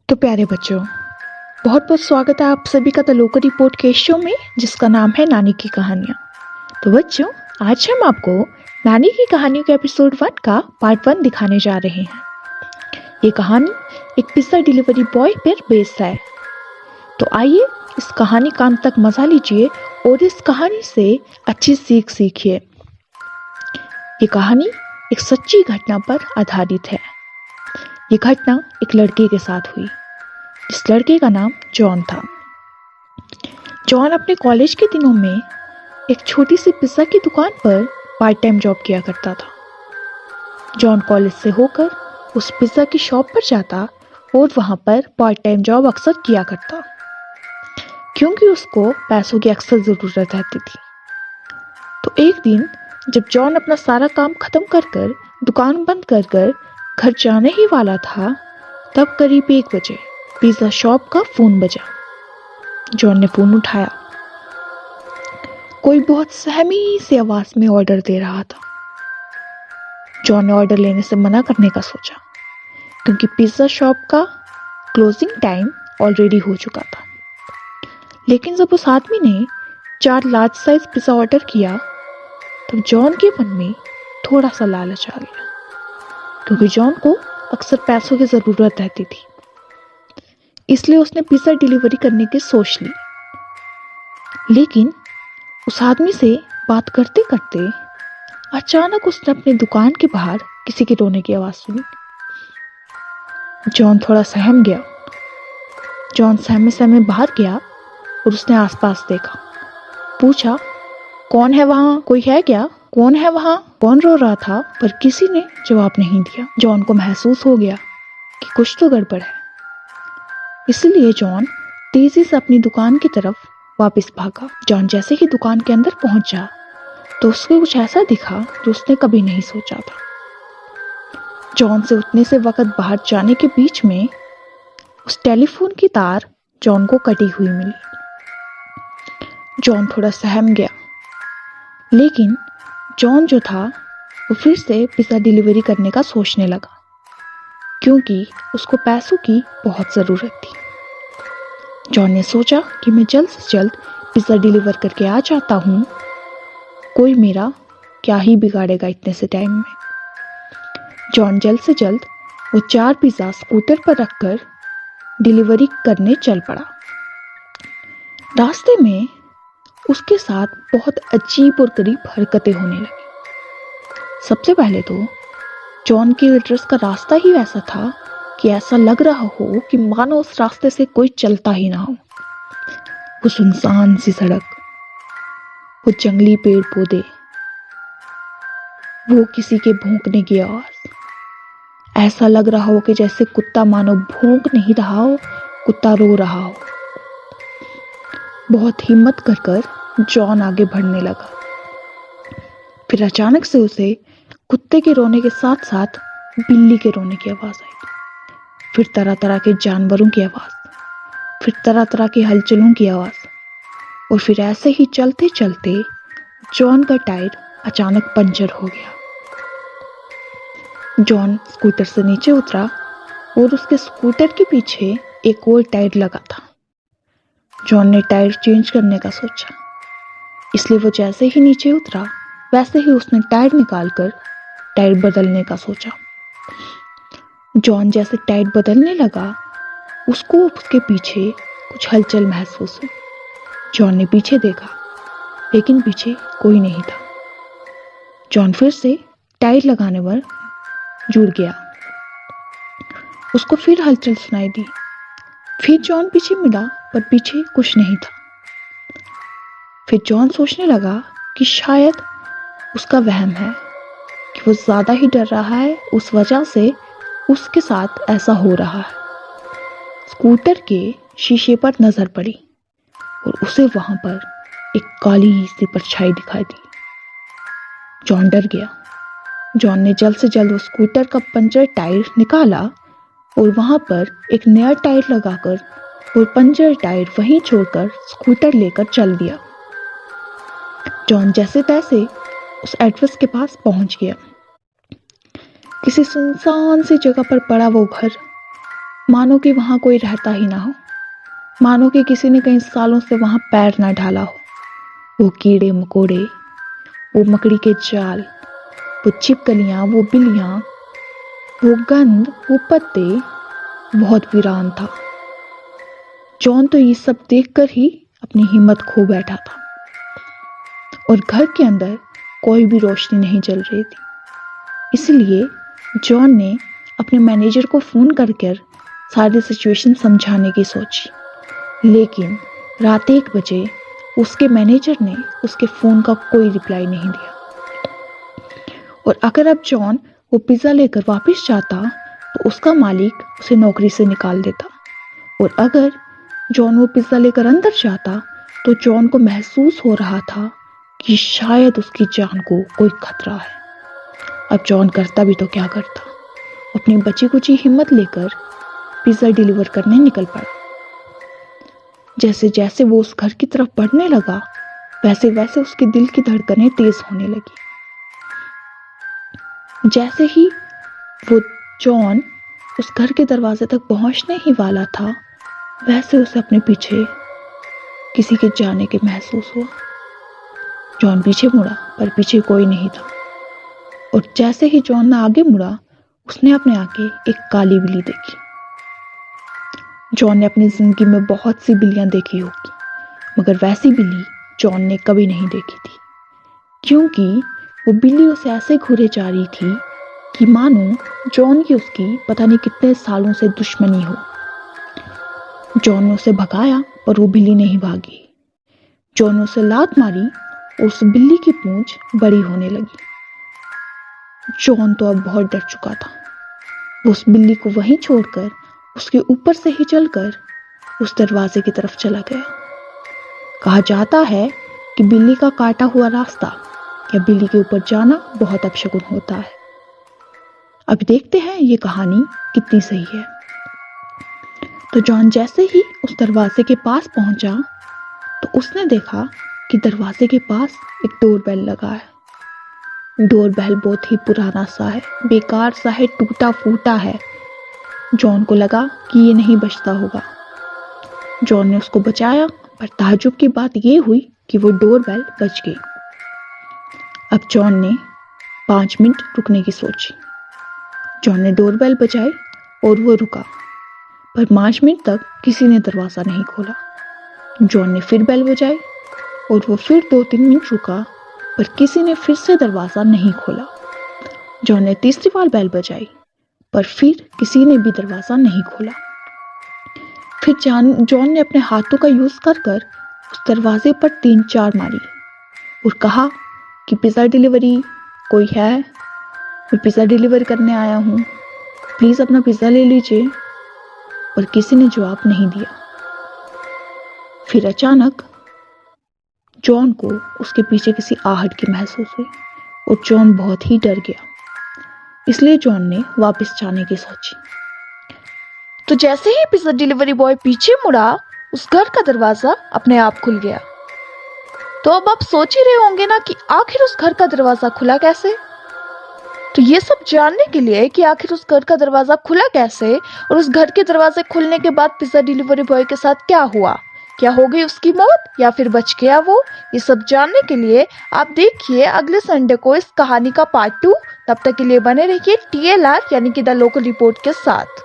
तो प्यारे बच्चों, बहुत बहुत स्वागत है आप सभी का द लोकल रिपोर्ट के शो में, जिसका नाम है नानी की कहानियाँ। तो बच्चों, आज हम आपको नानी की कहानियों के एपिसोड 1 का पार्ट 1 दिखाने जा रहे हैं। ये कहानी एक पिज्जा डिलीवरी बॉय पर बेस्ड है। तो आइए इस कहानी का अंत तक मजा लीजिए और इस कहानी से अच्छी सीख सीखिए। ये कहानी एक सच्ची घटना पर आधारित है। ये घटना एक लड़के के साथ हुई, जिस लड़के का नाम जॉन था। जॉन अपने कॉलेज के दिनों में एक छोटी सी पिज्जा की दुकान पर पार्ट टाइम जॉब किया करता था। जॉन कॉलेज से होकर उस पिज्जा की शॉप पर जाता और वहां पर पार्ट टाइम जॉब अक्सर किया करता, क्योंकि उसको पैसों की अक्सर ज़रूरत रहती थी। तो एक दिन जब जॉन अपना सारा काम खत्म कर दुकान बंद कर घर जाने ही वाला था, तब करीब 1 बजे पिज्जा शॉप का फोन बजा। जॉन ने फोन उठाया। कोई बहुत सहमी सी आवाज में ऑर्डर दे रहा था। जॉन ने ऑर्डर लेने से मना करने का सोचा, क्योंकि पिज्जा शॉप का क्लोजिंग टाइम ऑलरेडी हो चुका था। लेकिन जब उस आदमी ने 4 लार्ज साइज पिज्जा ऑर्डर किया, तब जॉन के मन में थोड़ा सा लालच आ गया, क्योंकि जॉन को अक्सर पैसों की जरूरत रहती थी। इसलिए उसने पिज्जा डिलीवरी करने की सोच ली। लेकिन उस आदमी से बात करते करते अचानक उसने अपनी दुकान के बाहर किसी के रोने की आवाज सुनी। जॉन थोड़ा सहम गया। जॉन सहमे सहमे बाहर गया और उसने आसपास देखा। पूछा, कौन है वहां? कोई है क्या? कौन है वहां? कौन रो रहा था? पर किसी ने जवाब नहीं दिया। जॉन को महसूस हो गया कि कुछ तो गड़बड़ है। इसलिए जॉन तेजी से अपनी दुकान की तरफ वापस भागा। जॉन जैसे ही दुकान के अंदर पहुंचा, तो उसको कुछ ऐसा दिखा जो उसने कभी नहीं सोचा था। जॉन से उतने से वक्त बाहर जाने के बीच में उस टेलीफोन की तार जॉन को कटी हुई मिली। जॉन थोड़ा सहम गया, लेकिन जॉन जो था वो फिर से पिज्जा डिलीवरी करने का सोचने लगा, क्योंकि उसको पैसों की बहुत ज़रूरत थी। जॉन ने सोचा कि मैं जल्द से जल्द पिज़्ज़ा डिलीवर करके आ जाता हूँ, कोई मेरा क्या ही बिगाड़ेगा इतने से टाइम में। जॉन जल्द से जल्द वो 4 पिज़्ज़ा स्कूटर पर रखकर डिलीवरी करने चल पड़ा। रास्ते में उसके साथ बहुत अजीब और गरीब हरकतें होने लगी। सबसे पहले तो जॉन के एड्रेस का रास्ता ही ऐसा था कि ऐसा लग रहा हो कि मानो उस रास्ते से कोई चलता ही ना हो। वो सुनसान सी सड़क, वो जंगली पेड़ पौधे, वो किसी के भौंकने की आवाज। ऐसा लग रहा हो कि जैसे कुत्ता मानो भौंक नहीं रहा हो, कुत्ता रो रहा हो। बहुत हिम्मत कर जॉन आगे बढ़ने लगा। फिर अचानक से उसे कुत्ते के रोने के साथ साथ बिल्ली के रोने की आवाज आई। फिर तरह तरह के जानवरों की आवाज, फिर तरह तरह की हलचलों की आवाज। और फिर ऐसे ही चलते चलते जॉन का टायर अचानक पंचर हो गया। जॉन स्कूटर से नीचे उतरा और उसके स्कूटर के पीछे एक और टायर लगा था। जॉन ने टायर चेंज करने का सोचा, इसलिए वो जैसे ही नीचे उतरा, वैसे ही उसने टायर निकालकर टायर बदलने का सोचा। जॉन जैसे टायर बदलने लगा, उसको उसके पीछे कुछ हलचल महसूस हुई। जॉन ने पीछे देखा, लेकिन पीछे कोई नहीं था। जॉन फिर से टायर लगाने पर जुड़ गया। उसको फिर हलचल सुनाई दी। फिर जॉन पीछे मिला, पर पीछे कुछ नहीं था। फिर जॉन सोचने लगा कि शायद उसका वहम है, कि वो ज्यादा ही डर रहा है, उस वजह से उसके साथ ऐसा हो रहा है। स्कूटर के शीशे पर नजर पड़ी और उसे वहां पर एक काली सी परछाई दिखाई दी। जॉन डर गया। जॉन ने जल्द से जल्द उस स्कूटर का पंचर टायर निकाला और वहां पर एक नया टायर लगाकर और पंचर टायर वहीं छोड़कर स्कूटर लेकर चल दिया। जॉन जैसे तैसे उस एड्रेस के पास पहुंच गया। किसी सुनसान सी जगह पर पड़ा वो घर मानो कि वहां कोई रहता ही ना हो, मानो कि किसी ने कई सालों से वहां पैर ना डाला हो। वो कीड़े मकोड़े, वो मकड़ी के जाल, वो छिपकलियां, वो बिल्लियां, वो गंध, वो पत्ते, बहुत वीरान था। जॉन तो ये सब देखकर ही अपनी हिम्मत खो बैठा था और घर के अंदर कोई भी रोशनी नहीं जल रही थी। इसलिए जॉन ने अपने मैनेजर को फोन कर सारी सिचुएशन समझाने की सोची, लेकिन रात 1 बजे उसके मैनेजर ने उसके फोन का कोई रिप्लाई नहीं दिया। और अगर अब जॉन वो पिज्जा लेकर वापस जाता तो उसका मालिक उसे नौकरी से निकाल देता, और अगर जॉन वो पिज्जा लेकर अंदर जाता तो जॉन को महसूस हो रहा था कि शायद उसकी जान को कोई खतरा है। अब जॉन करता भी तो क्या करता, अपनी बची कुची हिम्मत लेकर पिज्जा डिलीवर करने निकल पड़ा। जैसे जैसे वो उस घर की तरफ बढ़ने लगा, वैसे वैसे उसके दिल की धड़कनें तेज होने लगी। जैसे ही वो जॉन उस घर के दरवाजे तक पहुंचने ही वाला था, वैसे उसे अपने पीछे किसी के जाने के महसूस हुआ। जॉन पीछे मुड़ा, पर पीछे कोई नहीं था। और जैसे ही जॉन आगे मुड़ा, उसने अपने आगे एक काली बिल्ली देखी। जॉन ने अपनी जिंदगी में बहुत सी बिल्लियां देखी होगी, मगर वैसी बिल्ली जॉन ने कभी नहीं देखी थी, क्योंकि वो बिल्ली उसे ऐसे घूरे जा रही थी कि मानो जॉन की उसकी पता नहीं कितने सालों से दुश्मनी हो। जॉन ने उसे भगाया पर वो बिल्ली नहीं भागी। जॉन ने उसे लात मारी और उस बिल्ली की पूंछ बड़ी होने लगी। जॉन तो अब बहुत डर चुका था। वो उस बिल्ली को वहीं छोड़कर उसके ऊपर से ही चलकर उस दरवाजे की तरफ चला गया। कहा जाता है कि बिल्ली का काटा हुआ रास्ता या बिल्ली के ऊपर जाना बहुत अपशकुन होता है। अब देखते हैं ये कहानी कितनी सही है। तो जॉन जैसे ही उस दरवाजे के पास पहुंचा तो उसने देखा कि दरवाजे के पास एक डोरबेल लगा है। डोरबेल बहुत ही पुराना सा है, बेकार सा है, टूटा फूटा है। जॉन को लगा कि ये नहीं बजता होगा। जॉन ने उसको बचाया, पर ताज्जुब की बात ये हुई कि वो डोरबेल बज गई। अब जॉन ने 5 मिनट रुकने की सोची। जॉन ने डोरबेल बजाई और वो रुका, पर 5 मिनट तक किसी ने दरवाजा नहीं खोला। जॉन ने फिर बेल बजाई और वो फिर 2-3 मिनट रुका, पर किसी ने फिर से दरवाजा नहीं खोला। जॉन ने तीसरी बार बेल बजाई, पर फिर किसी ने भी दरवाजा नहीं खोला। फिर जॉन ने अपने हाथों का यूज कर उस दरवाजे पर 3-4 मारी और कहा कि पिज्जा डिलीवरी कोई है? मैं पिज्जा डिलीवर करने आया हूँ, प्लीज अपना पिज्जा ले लीजिए। पर किसी ने जवाब नहीं दिया। फिर अचानक जॉन को उसके पीछे किसी आहट की महसूस हुई और जॉन बहुत ही डर गया। इसलिए जॉन ने वापस जाने की सोची। तो जैसे ही पिज्जा डिलीवरी बॉय पीछे मुड़ा, उस घर का दरवाजा अपने आप खुल गया। तो अब आप सोच ही रहे होंगे ना कि आखिर उस घर का दरवाजा खुला कैसे। तो ये सब जानने के लिए कि आखिर उस घर का दरवाजा खुला कैसे और उस घर के दरवाजे खुलने के बाद पिज्जा डिलीवरी बॉय के साथ क्या हुआ, क्या हो गई उसकी मौत या फिर बच गया वो, ये सब जानने के लिए आप देखिए अगले संडे को इस कहानी का पार्ट 2। तब तक के लिए बने रहिए TLR यानी कि द लोकल रिपोर्ट के साथ।